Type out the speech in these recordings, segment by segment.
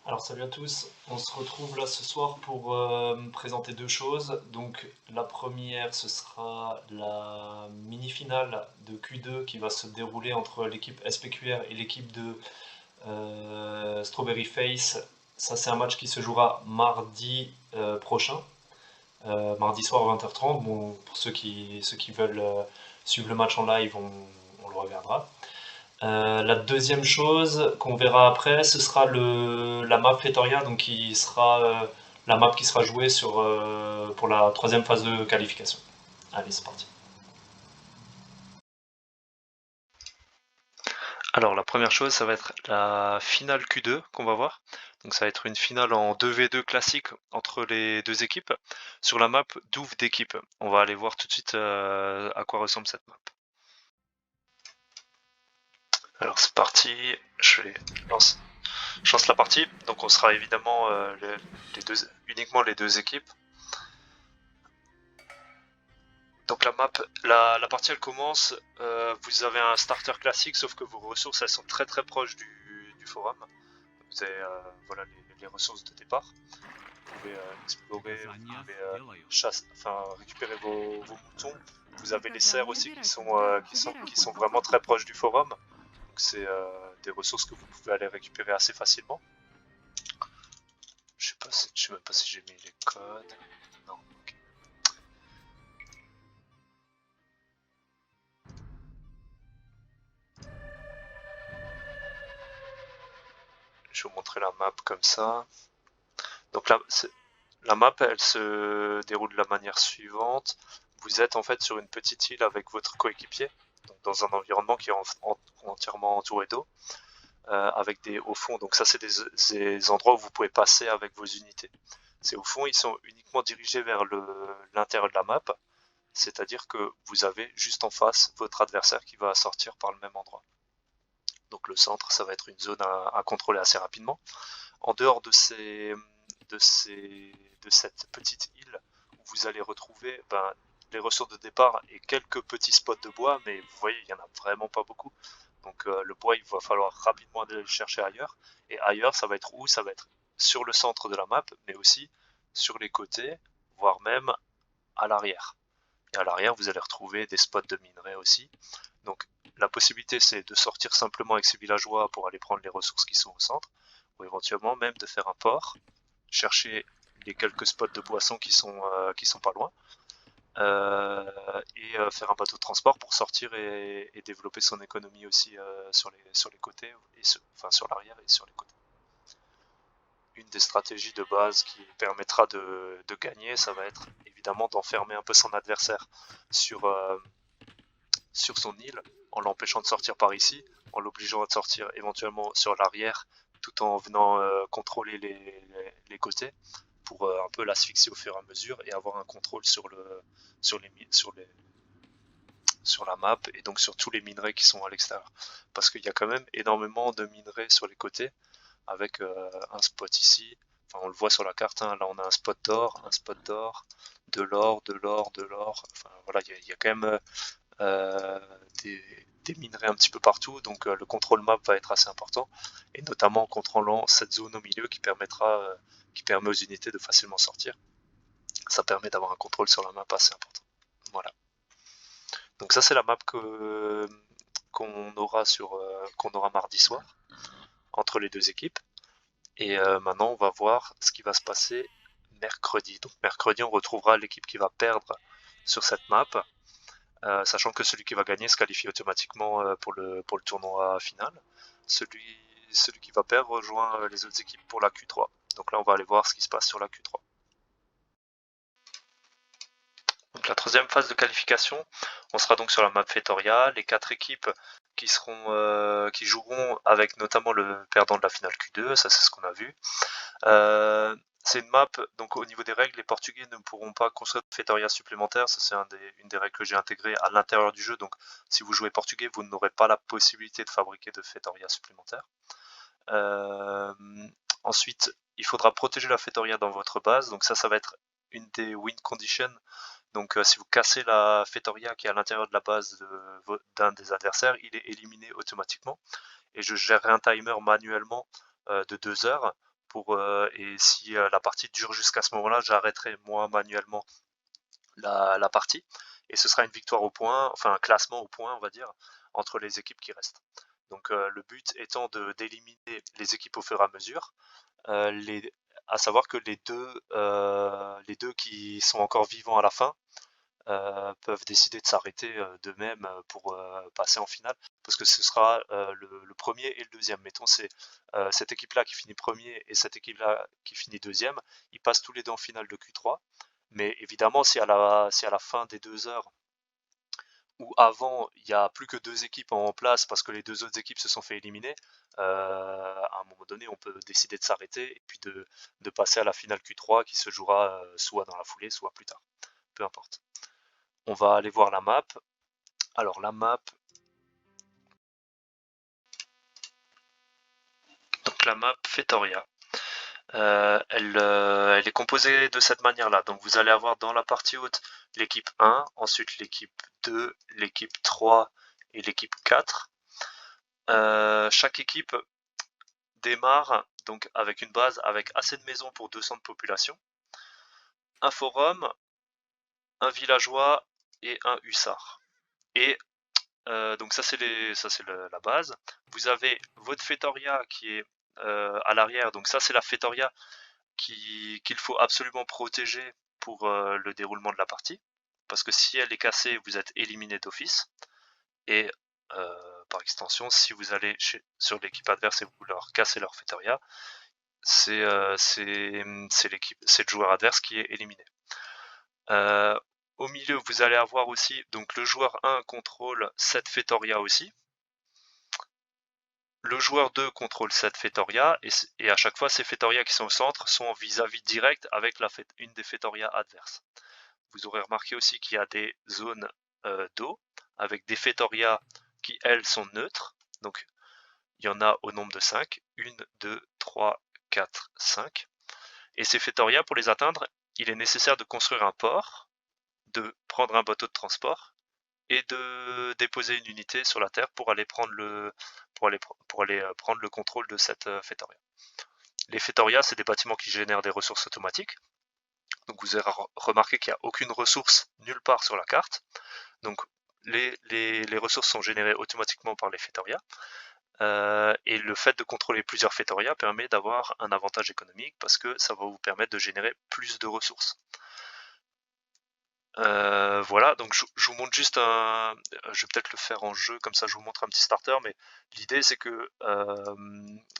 Alors salut à tous, on se retrouve là ce soir pour présenter deux choses. Donc la première ce sera la mini-finale de Q2 qui va se dérouler entre l'équipe SPQR et l'équipe de Strawberry Face. Ça c'est un match qui se jouera mardi prochain, mardi soir 20h30. Bon, pour ceux qui veulent suivre le match en live, on le regardera. La deuxième chose qu'on verra après, ce sera la map Fetoria, donc qui sera la map qui sera jouée pour la troisième phase de qualification. Allez, c'est parti. Alors la première chose, ça va être la finale Q2 qu'on va voir. Donc ça va être une finale en 2v2 classique entre les deux équipes sur la map 12 d'équipes. On va aller voir tout de suite à quoi ressemble cette map. Alors c'est parti, je lance la partie. Donc on sera évidemment uniquement les deux équipes. Donc la partie elle commence, vous avez un starter classique sauf que vos ressources elles sont très très proches du forum. Vous avez voilà, les ressources de départ. Vous pouvez explorer, vous pouvez récupérer vos moutons. Vous avez les cerfs aussi qui sont vraiment très proches du forum. Donc c'est des ressources que vous pouvez aller récupérer assez facilement. Je sais même pas si j'ai mis les codes. Non, ok. Je vais vous montrer la map comme ça. Donc la map, elle se déroule de la manière suivante. Vous êtes en fait sur une petite île avec votre coéquipier, donc dans un environnement qui est entièrement entouré d'eau, avec des hauts fonds. Donc ça, c'est des endroits où vous pouvez passer avec vos unités. Ces hauts fonds, ils sont uniquement dirigés vers l'intérieur de la map, c'est-à-dire que vous avez juste en face votre adversaire qui va sortir par le même endroit. Donc le centre, ça va être une zone à contrôler assez rapidement. En dehors de, ces, de cette petite île où vous allez retrouver les ressources de départ et quelques petits spots de bois, mais vous voyez, il n'y en a vraiment pas beaucoup. Donc le bois, il va falloir rapidement aller le chercher ailleurs. Et ailleurs, ça va être où? Ça va être sur le centre de la map, mais aussi sur les côtés, voire même à l'arrière. Et à l'arrière, vous allez retrouver des spots de minerais aussi. Donc la possibilité, c'est de sortir simplement avec ces villageois pour aller prendre les ressources qui sont au centre, ou éventuellement même de faire un port, chercher les quelques spots de boissons qui sont pas loin, faire un bateau de transport pour sortir et développer son économie aussi sur les côtés, enfin sur l'arrière et sur les côtés. Une des stratégies de base qui permettra de gagner, ça va être évidemment d'enfermer un peu son adversaire sur, sur son île en l'empêchant de sortir par ici, en l'obligeant à sortir éventuellement sur l'arrière tout en venant contrôler les côtés pour un peu l'asphyxier au fur et à mesure et avoir un contrôle sur, les, sur, les, sur la map et donc sur tous les minerais qui sont à l'extérieur. Parce qu'il y a quand même énormément de minerais sur les côtés avec un spot ici. Enfin, on le voit sur la carte, hein, là on a un spot d'or, de l'or, de l'or, de l'or. Enfin voilà, il y a quand même euh, des, des minerais un petit peu partout, donc le contrôle map va être assez important, et notamment en contrôlant cette zone au milieu qui permet aux unités de facilement sortir. Ça permet d'avoir un contrôle sur la map assez important. Voilà. Donc ça c'est la map qu'on aura qu'on aura mardi soir entre les deux équipes. Et maintenant on va voir ce qui va se passer mercredi. Donc mercredi on retrouvera l'équipe qui va perdre sur cette map, sachant que celui qui va gagner se qualifie automatiquement pour le tournoi final. Celui, celui qui va perdre rejoint les autres équipes pour la Q3. Donc là, on va aller voir ce qui se passe sur la Q3. Donc la troisième phase de qualification, on sera donc sur la map Fetoria. Les quatre équipes qui joueront avec notamment le perdant de la finale Q2, ça c'est ce qu'on a vu. C'est une map, donc au niveau des règles, les Portugais ne pourront pas construire de Fetoria supplémentaire. Ça, c'est une des règles que j'ai intégrées à l'intérieur du jeu. Donc, si vous jouez portugais, vous n'aurez pas la possibilité de fabriquer de Fetoria supplémentaire. Euh, Ensuite, il faudra protéger la Fetoria dans votre base. Donc, ça va être une des win conditions. Donc, si vous cassez la Fetoria qui est à l'intérieur de la base d'un des adversaires, il est éliminé automatiquement. Et je gérerai un timer manuellement de 2 heures et si la partie dure jusqu'à ce moment-là, j'arrêterai moi manuellement la partie. Et ce sera une victoire au point, enfin un classement au point, on va dire, entre les équipes qui restent. Donc le but étant d'éliminer les équipes au fur et à mesure, à savoir que les deux qui sont encore vivants à la fin peuvent décider de s'arrêter d'eux-mêmes pour passer en finale, parce que ce sera le premier et le deuxième. Mettons, c'est cette équipe-là qui finit premier et cette équipe-là qui finit deuxième, ils passent tous les deux en finale de Q3. Mais évidemment, si à la fin des 2 heures ou avant, il n'y a plus que 2 équipes en place parce que les 2 autres équipes se sont fait éliminer, à un moment donné, on peut décider de s'arrêter et puis de passer à la finale Q3 qui se jouera soit dans la foulée, soit plus tard. Peu importe. On va aller voir la map. Alors la map... Donc la map Fetoria. Elle est composée de cette manière-là. Donc vous allez avoir dans la partie haute l'équipe 1, ensuite l'équipe 2, l'équipe 3 et l'équipe 4. Chaque équipe démarre donc avec une base avec assez de maisons pour 200 de population, un forum, un villageois et un hussard. Et donc ça c'est la base. Vous avez votre Fetoria qui est à l'arrière, donc ça c'est la Fetoria qu'il faut absolument protéger pour le déroulement de la partie, parce que si elle est cassée, vous êtes éliminé d'office, et par extension, si vous allez sur l'équipe adverse et vous leur cassez leur Fetoria, c'est le joueur adverse qui est éliminé. Au milieu, vous allez avoir aussi, donc le joueur 1 contrôle cette Fetoria aussi. Le joueur 2 contrôle cette Fetoria, et à chaque fois, ces Fetoria qui sont au centre sont en vis-à-vis direct avec une des Fetoria adverses. Vous aurez remarqué aussi qu'il y a des zones d'eau, avec des Fetoria qui, elles, sont neutres. Donc, il y en a au nombre de 5. 1, 2, 3, 4, 5. Et ces Fetoria, pour les atteindre, il est nécessaire de construire un port, de prendre un bateau de transport, et de déposer une unité sur la Terre pour aller prendre le contrôle de cette Fetoria. Les Fetoria, c'est des bâtiments qui génèrent des ressources automatiques. Donc vous avez remarqué qu'il n'y a aucune ressource nulle part sur la carte. Donc les ressources sont générées automatiquement par les Fetoria. Et le fait de contrôler plusieurs Fetoria permet d'avoir un avantage économique parce que ça va vous permettre de générer plus de ressources. Voilà, donc je vous montre juste je vais peut-être le faire en jeu, comme ça je vous montre un petit starter, mais l'idée c'est que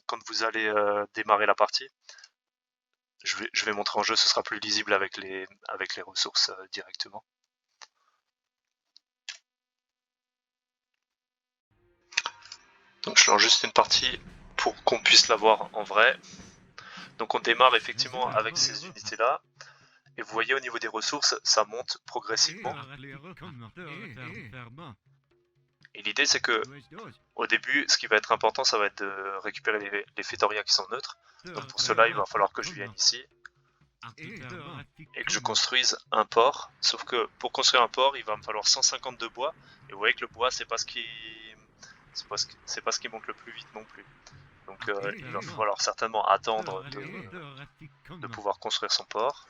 quand vous allez démarrer la partie, je vais montrer en jeu, ce sera plus lisible avec les ressources directement. Donc je lance juste une partie pour qu'on puisse la voir en vrai. Donc on démarre effectivement avec ces unités là. Et vous voyez au niveau des ressources, ça monte progressivement. Et l'idée c'est que au début, ce qui va être important, ça va être de récupérer les Fetoria qui sont neutres. Donc pour cela, il va falloir que je vienne ici et que je construise un port. Sauf que pour construire un port, il va me falloir 150 de bois. Et vous voyez que le bois, c'est pas ce qui monte le plus vite non plus. Donc il va falloir certainement attendre de pouvoir construire son port.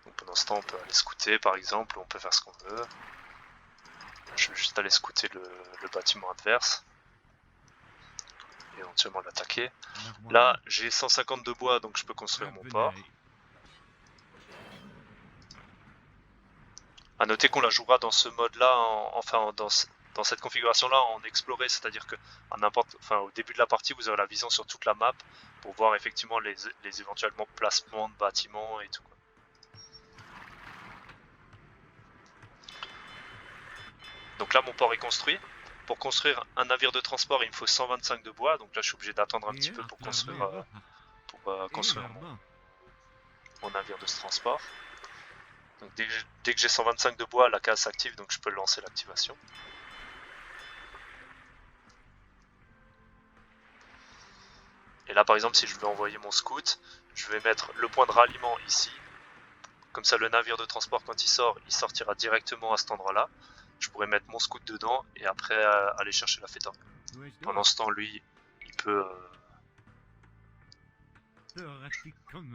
Donc pendant ce temps, on peut aller scouter par exemple, on peut faire ce qu'on veut. Je vais juste aller scouter le bâtiment adverse. Et éventuellement l'attaquer. Là, j'ai 150 de bois, donc je peux construire mon port. A noter qu'on la jouera dans ce mode-là, dans cette configuration-là en exploré, c'est-à-dire que au début de la partie, vous aurez la vision sur toute la map pour voir effectivement les éventuellement placements de bâtiments et tout. Donc là, mon port est construit. Pour construire un navire de transport, il me faut 125 de bois, donc là je suis obligé d'attendre un petit peu pour construire, mon navire de transport. Donc dès que j'ai 125 de bois, la case s'active, donc je peux lancer l'activation. Et là par exemple, si je veux envoyer mon scout, je vais mettre le point de ralliement ici. Comme ça le navire de transport, quand il sort, il sortira directement à cet endroit-là. Je pourrais mettre mon scout dedans et après aller chercher la Fetoria. Pendant ce temps, lui, peu...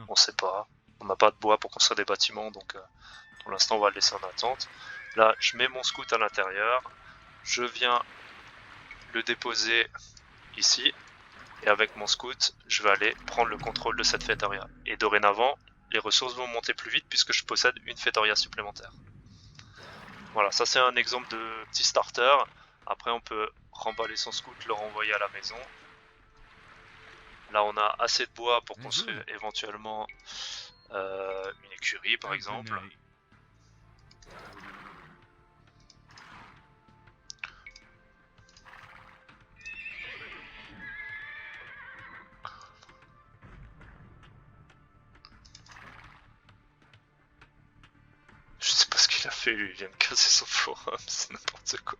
on sait pas. On n'a pas de bois pour construire des bâtiments, donc pour l'instant on va le laisser en attente. Là, je mets mon scout à l'intérieur. Je viens le déposer ici. Et avec mon scout, je vais aller prendre le contrôle de cette Feitoria. Et dorénavant, les ressources vont monter plus vite puisque je possède une Feitoria supplémentaire. Voilà, ça c'est un exemple de petit starter. Après on peut remballer son scout, le renvoyer à la maison. Là on a assez de bois pour construire éventuellement une écurie par exemple. Je sais pas ce qu'il a fait lui, il vient de casser son forum, c'est n'importe quoi.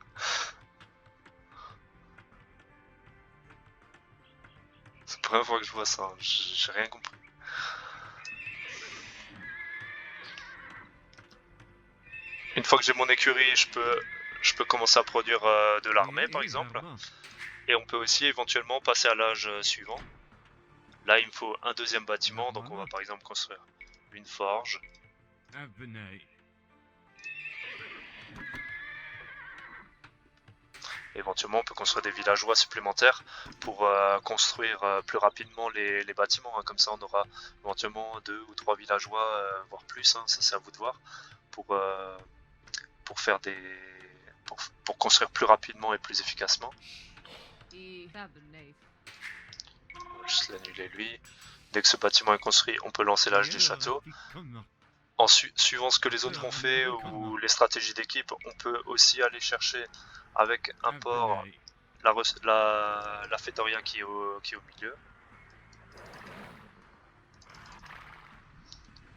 C'est la première fois que je vois ça, j'ai rien compris. Une fois que j'ai mon écurie, je peux commencer à produire de l'armée par exemple. Et on peut aussi éventuellement passer à l'âge suivant. Là il me faut un deuxième bâtiment, donc on va par exemple construire une forge. Éventuellement on peut construire des villageois supplémentaires pour construire plus rapidement les bâtiments, hein. Comme ça on aura éventuellement 2 ou 3 villageois, voire plus, hein. Ça c'est à vous de voir, pour faire des... pour construire plus rapidement et plus efficacement. On va juste l'annuler lui. Dès que ce bâtiment est construit, on peut lancer l'âge des châteaux. Suivant ce que les autres ont fait ou les stratégies d'équipe, on peut aussi aller chercher avec un port la Feitoria qui est au milieu.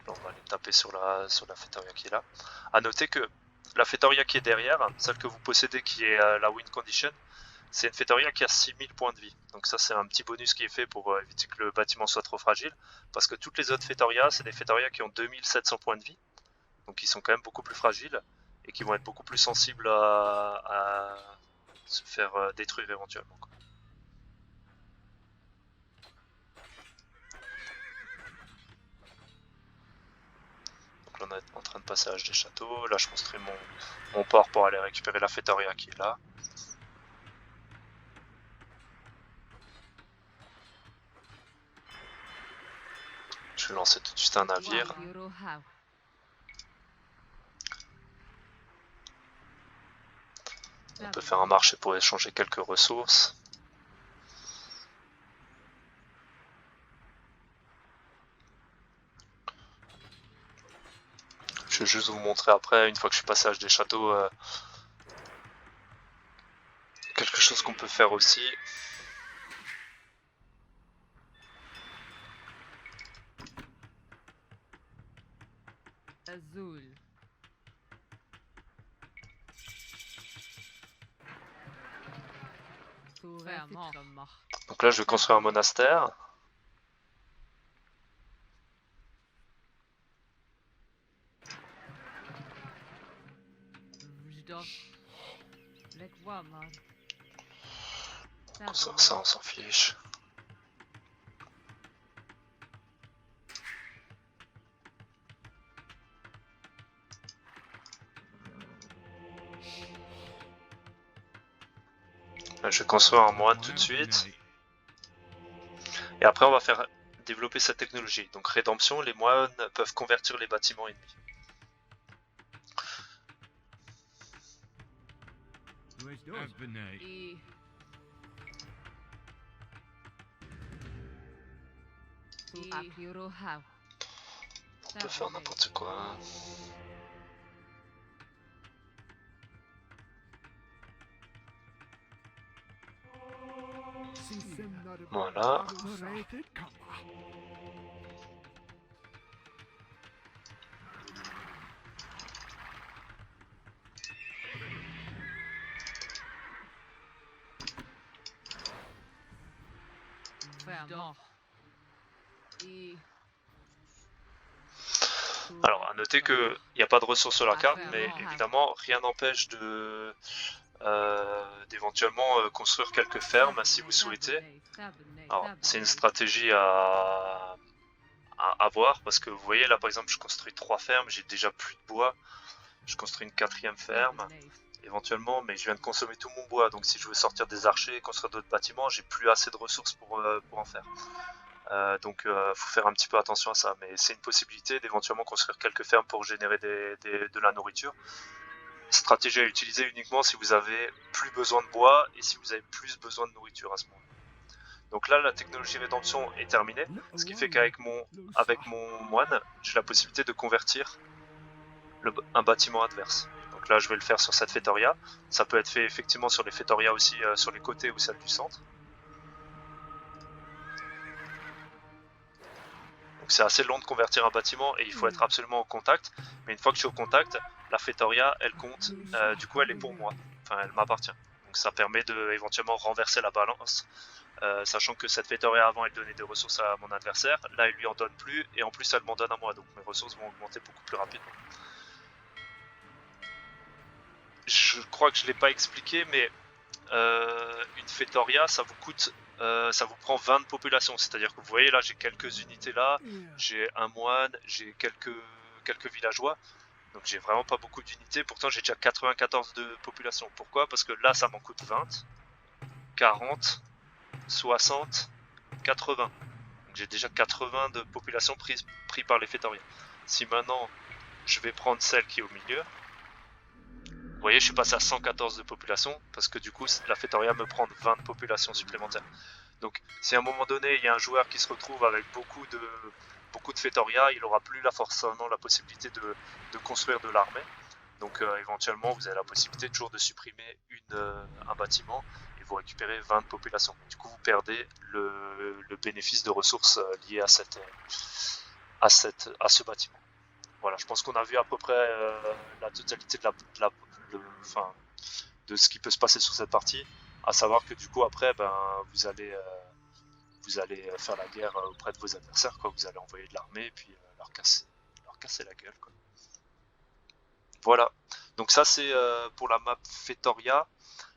Là, on va aller taper sur la Feitoria qui est là. A noter que la Feitoria qui est derrière, celle que vous possédez qui est la win condition, c'est une Feitoria qui a 6000 points de vie. Donc ça c'est un petit bonus qui est fait pour éviter que le bâtiment soit trop fragile. Parce que toutes les autres Feitoria, c'est des Feitoria qui ont 2700 points de vie. Donc ils sont quand même beaucoup plus fragiles et qui vont être beaucoup plus sensibles à se faire détruire éventuellement, quoi. Donc là on est en train de passer à l'âge des châteaux. Là je construis mon port pour aller récupérer la Feitoria qui est là. Je vais lancer tout de suite un navire. On peut faire un marché pour échanger quelques ressources. Je vais juste vous montrer après, une fois que je suis passé à l'âge des châteaux, quelque chose qu'on peut faire aussi. Donc là je vais construire un monastère. Ça on s'en fiche. Là, je vais construire un moine tout de suite. Et après on va faire développer cette technologie. Donc rédemption, les moines peuvent convertir les bâtiments ennemis. On peut faire n'importe quoi. Voilà. Alors, à noter qu'il n'y a pas de ressources sur la carte, mais évidemment, rien n'empêche de d'éventuellement construire quelques fermes si vous souhaitez. Alors, c'est une stratégie à voir parce que vous voyez là par exemple je construis 3 fermes, j'ai déjà plus de bois, je construis une 4e ferme éventuellement, mais je viens de consommer tout mon bois, donc si je veux sortir des archers et construire d'autres bâtiments, j'ai plus assez de ressources pour en faire. Donc faut faire un petit peu attention à ça, mais c'est une possibilité d'éventuellement construire quelques fermes pour générer de la nourriture. Stratégie à utiliser uniquement si vous avez plus besoin de bois et si vous avez plus besoin de nourriture à ce moment-là. Donc là, la technologie rédemption est terminée, ce qui fait qu'avec mon moine, j'ai la possibilité de convertir un bâtiment adverse. Donc là, je vais le faire sur cette Fétoria. Ça peut être fait effectivement sur les Fétoria aussi, sur les côtés ou celles du centre. Donc c'est assez long de convertir un bâtiment et il faut être absolument au contact. Mais une fois que je suis au contact, la Fétoria, elle compte. Du coup, elle est pour moi. Enfin, elle m'appartient. Donc ça permet de éventuellement renverser la balance. Sachant que cette Fétoria avant elle donnait des ressources à mon adversaire, là elle lui en donne plus et en plus elle m'en donne à moi, donc mes ressources vont augmenter beaucoup plus rapidement. Je crois que je ne l'ai pas expliqué, mais une Fétoria ça vous coûte, ça vous prend 20 de population, c'est-à-dire que vous voyez là j'ai quelques unités là, j'ai un moine, j'ai quelques villageois, donc j'ai vraiment pas beaucoup d'unités, pourtant j'ai déjà 94 de population. Pourquoi? Parce que là ça m'en coûte 20, 40, 60, 80. Donc j'ai déjà 80 de population pris par les Fétoriens. Si maintenant je vais prendre celle qui est au milieu, vous voyez, je suis passé à 114 de population parce que du coup la Fétoria me prend 20 de population supplémentaire. Donc si à un moment donné il y a un joueur qui se retrouve avec beaucoup de Fétoria, il n'aura plus forcément la possibilité de construire de l'armée. Donc éventuellement vous avez la possibilité toujours de supprimer un bâtiment et vous récupérez 20 de population. Du coup vous perdez le bénéfice de ressources lié à ce bâtiment. Voilà, je pense qu'on a vu à peu près la totalité de ce qui peut se passer sur cette partie, à savoir que du coup après vous allez faire la guerre auprès de vos adversaires, quoi. Vous allez envoyer de l'armée et puis leur casser la gueule, quoi. Voilà, donc ça c'est pour la map Fétoria.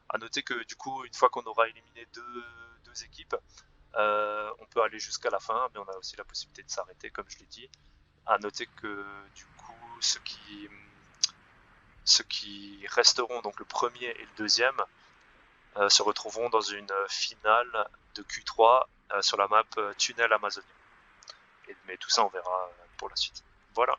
À noter que du coup une fois qu'on aura éliminé deux équipes, on peut aller jusqu'à la fin, mais on a aussi la possibilité de s'arrêter comme je l'ai dit. À noter que du coup ceux qui resteront, donc le premier et le deuxième, se retrouveront dans une finale de Q3 sur la map Tunnel Amazonien. Mais tout ça on verra pour la suite. Voilà.